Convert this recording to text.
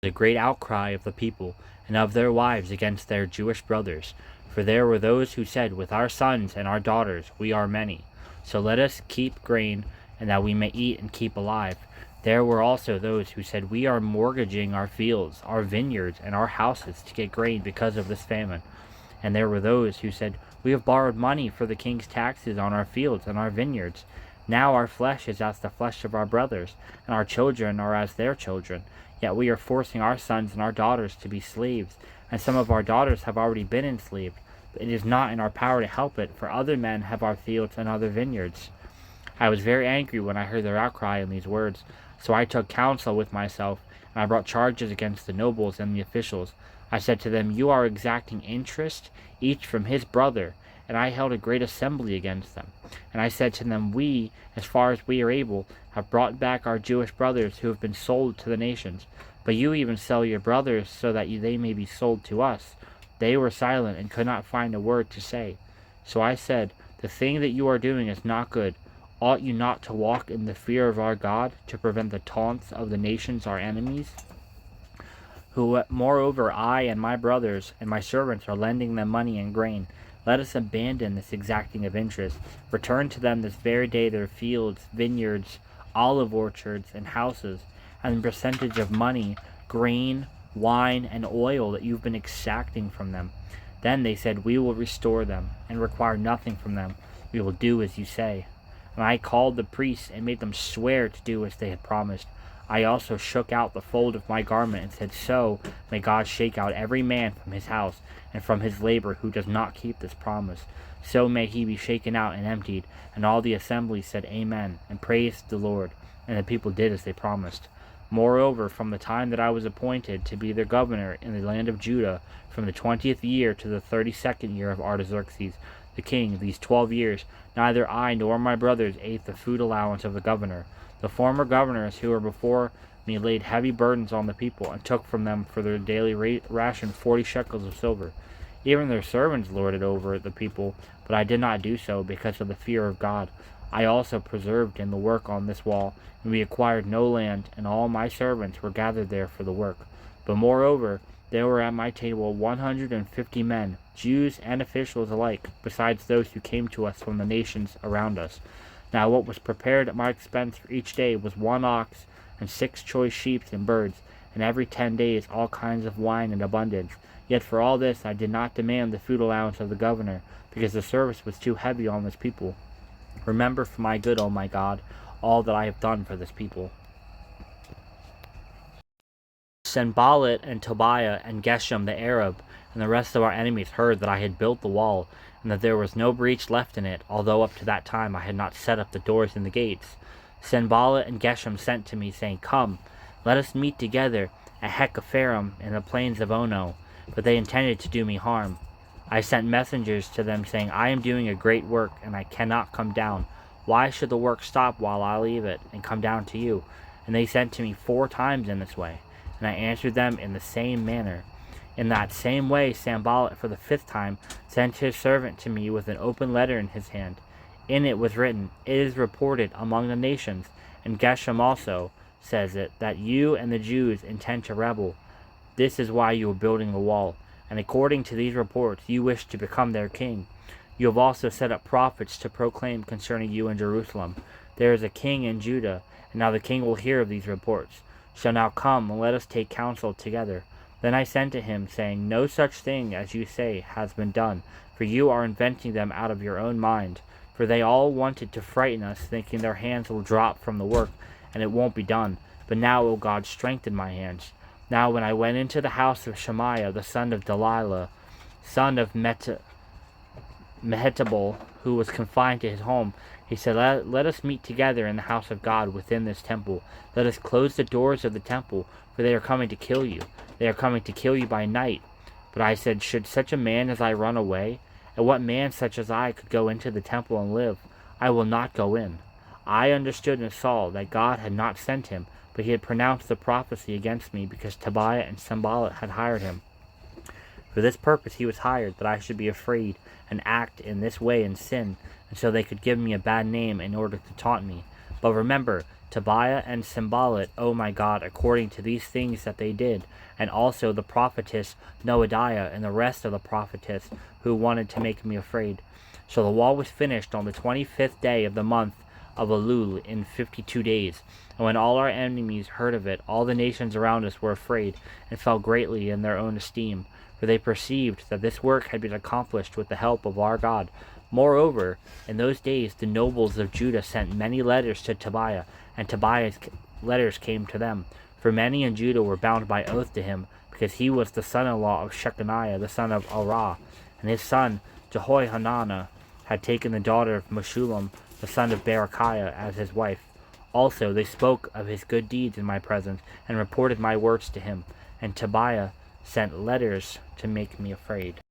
A great outcry of the people and of their wives against their Jewish brothers. For there were those who said, with our sons and our daughters we are many, so let us keep grain, and that we may eat and keep alive. There were also those who said, we are mortgaging our fields, our vineyards, and our houses to get grain because of this famine. And there were those who said, we have borrowed money for the king's taxes on our fields and our vineyards. Now our flesh is as the flesh of our brothers, and our children are as their children. Yet we are forcing our sons and our daughters to be slaves, and some of our daughters have already been enslaved. But it is not in our power to help it, for other men have our fields and other vineyards. I was very angry when I heard their outcry and these words. So I took counsel with myself, and I brought charges against the nobles and the officials. I said to them, you are exacting interest, each from his brother. And I held a great assembly against them. And I said to them, we, as far as we are able, have brought back our Jewish brothers who have been sold to the nations. But you even sell your brothers so that they may be sold to us. They were silent and could not find a word to say. So I said, the thing that you are doing is not good. Ought you not to walk in the fear of our God, to prevent the taunts of the nations our enemies? Who, moreover, I and my brothers and my servants are lending them money and grain. Let us abandon this exacting of interest. Return to them this very day their fields, vineyards, olive orchards, and houses, and the percentage of money, grain, wine, and oil that you've been exacting from them. Then they said, we will restore them, and require nothing from them. We will do as you say. And I called the priests and made them swear to do as they had promised. I also shook out the fold of my garment and said, so may God shake out every man from his house and from his labor who does not keep this promise. So may he be shaken out and emptied. And all the assembly said, Amen, and praised the Lord. And the people did as they promised. Moreover, from the time that I was appointed to be their governor in the land of Judah, from the 20th year to the 32nd year of Artaxerxes the king, these 12 years, neither I nor my brothers ate the food allowance of the governor. The former governors who were before me laid heavy burdens on the people, and took from them for their daily ration 40 shekels of silver. Even their servants lorded over the people, but I did not do so because of the fear of God. I also persevered in the work on this wall, and we acquired no land, and all my servants were gathered there for the work. But moreover, there were at my table 150 men, Jews and officials alike, besides those who came to us from the nations around us. Now what was prepared at my expense for each day was 1 ox, and 6 choice sheep and birds, and every 10 days all kinds of wine in abundance. Yet for all this I did not demand the food allowance of the governor, because the service was too heavy on this people. Remember for my good, O my God, all that I have done for this people. Sanballat and Tobiah and Geshem the Arab and the rest of our enemies heard that I had built the wall, and that there was no breach left in it, although up to that time I had not set up the doors and the gates. Sanballat and Geshem sent to me, saying, Come, let us meet together at Hekapharim in the plains of Ono. But they intended to do me harm. I sent messengers to them, saying, I am doing a great work, and I cannot come down. Why should the work stop while I leave it, and come down to you? And they sent to me 4 times in this way, and I answered them in the same manner. In that same way Sanballat for the 5th time sent his servant to me with an open letter in his hand. In it was written, It is reported among the nations, and Geshem also says it, that you and the Jews intend to rebel. This is why you are building the wall, and according to these reports you wish to become their king. You have also set up prophets to proclaim concerning you in Jerusalem, There is a king in Judah, and now the king will hear of these reports. So now come, and let us take counsel together. Then I sent to him, saying, No such thing as you say has been done, for you are inventing them out of your own mind. For they all wanted to frighten us, thinking their hands will drop from the work, and it won't be done. But now, O God, strengthen my hands. Now when I went into the house of Shemaiah, the son of Delilah, son of Mehetabel, who was confined to his home, he said, Let us meet together in the house of God within this temple. Let us close the doors of the temple, for they are coming to kill you. They are coming to kill you by night. But I said, Should such a man as I run away? And what man such as I could go into the temple and live? I will not go in. I understood and saw that God had not sent him, but he had pronounced the prophecy against me, because Tobiah and Sanballat had hired him. For this purpose he was hired, that I should be afraid and act in this way and sin, and so they could give me a bad name in order to taunt me. But remember, Tobiah and Sanballat, O my God, according to these things that they did, and also the prophetess Noadiah and the rest of the prophetess who wanted to make me afraid. So the wall was finished on the 25th day of the month of Elul in 52 days. And when all our enemies heard of it, all the nations around us were afraid and fell greatly in their own esteem, for they perceived that this work had been accomplished with the help of our God. Moreover, in those days the nobles of Judah sent many letters to Tobiah, and Tobiah's letters came to them. For many in Judah were bound by oath to him, because he was the son-in-law of Shechaniah, the son of Arah, and his son Jehoihanan had taken the daughter of Meshullam, the son of Berechiah, as his wife. Also they spoke of his good deeds in my presence, and reported my works to him. And Tobiah sent letters to make me afraid.